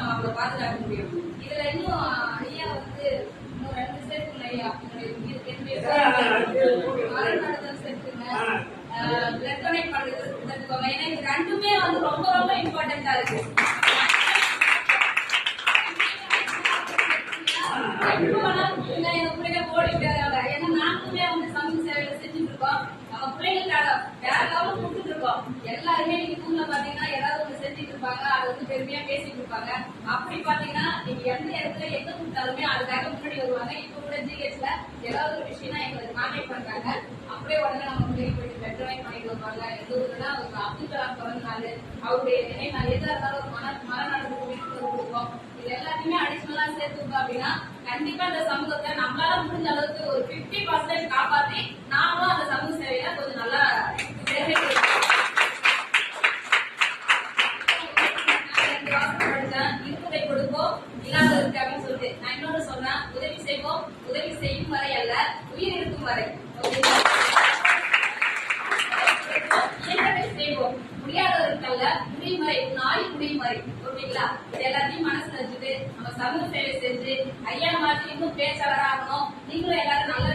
அவங்களை பாதுகாக்க முடியும். இதுல இன்னும் ஐயா வந்து இன்னும் 2 சேர்த்துங்க ஐயா. மரணம் சேர்த்துங்க, பிளட் டொனேட் பண்றது சேர்த்துக்கோங்க. ஏன்னா இது ரெண்டுமே வந்து ரொம்ப ரொம்ப இம்பார்ட்டன்டா இருக்கு. எங்க பிள்ளைங்க ஓடிட்டு ஏன்னா நாங்களுமே வந்து சமூக சேவையில செஞ்சுட்டு இருக்கோம். நம்ம பிள்ளைங்களுக்காக வேற லெவலில் கொடுத்துட்டு இருக்கோம். எல்லாருமே நீங்க ஸ்கூல்ல பாத்தீங்கன்னா ஏதாவது ஒண்ணு செஞ்சுட்டு இருப்பாங்க, அதை வந்து பெருமையா பேசிட்டு இருப்பாங்க. அப்படி பாத்தீங்கன்னா நீங்க எந்த இடத்துல எங்க கொடுத்தாலுமே அதுக்காக முன்னாடி வருவாங்க. இப்ப கூட ஜிஹெச்ல ஏதாவது ஒரு விஷயம்னா எங்களுக்கு கான்டாக்ட் பண்றாங்க. அப்படியே உடனே நம்ம பிள்ளைங்க போயிட்டு பெட் டொனேட் பண்ணிட்டு வருவாங்க. எந்த ஊருன்னா அவருக்கு அப்துல் கலாம் பிறந்த நாள், அவருடைய நினைவு நாள், எதா இருந்தாலும் ஒரு மரணத்துக்கு வீட்டுக்கு கொடுப்போம். இது எல்லாத்தையுமே அடிஷனலா சேர்த்துருக்கோம் அப்படின்னா கண்டிப்பா இந்த சமூகத்தை நம்மளால முடிஞ்ச அளவுக்கு ஒரு 50% காப்பாத்தி நாமளும் அந்த சமூக சேவையில கொஞ்சம் நல்லா இருப்பதை கொடுப்போம், இல்லாததற்கு அப்படின்னு சொல்லிட்டு நான் இன்னொன்று சொல்றேன், உதவி செய்வோம், உதவி செய்யும் வரை அல்ல, உயிர் இருக்கும் வரை செய்வோம். முடியாதவர்கள்ல முடியும் வரை, நாய் முடியும் வரை. ஓகேங்களா? இது எல்லாத்தையும் மனசுல வச்சுட்டு நம்ம சமூக சேவை செஞ்சு ஐயா மாதிரி இன்னும் பேச்சாளராகணும். நீங்களும் எல்லாரும் நல்ல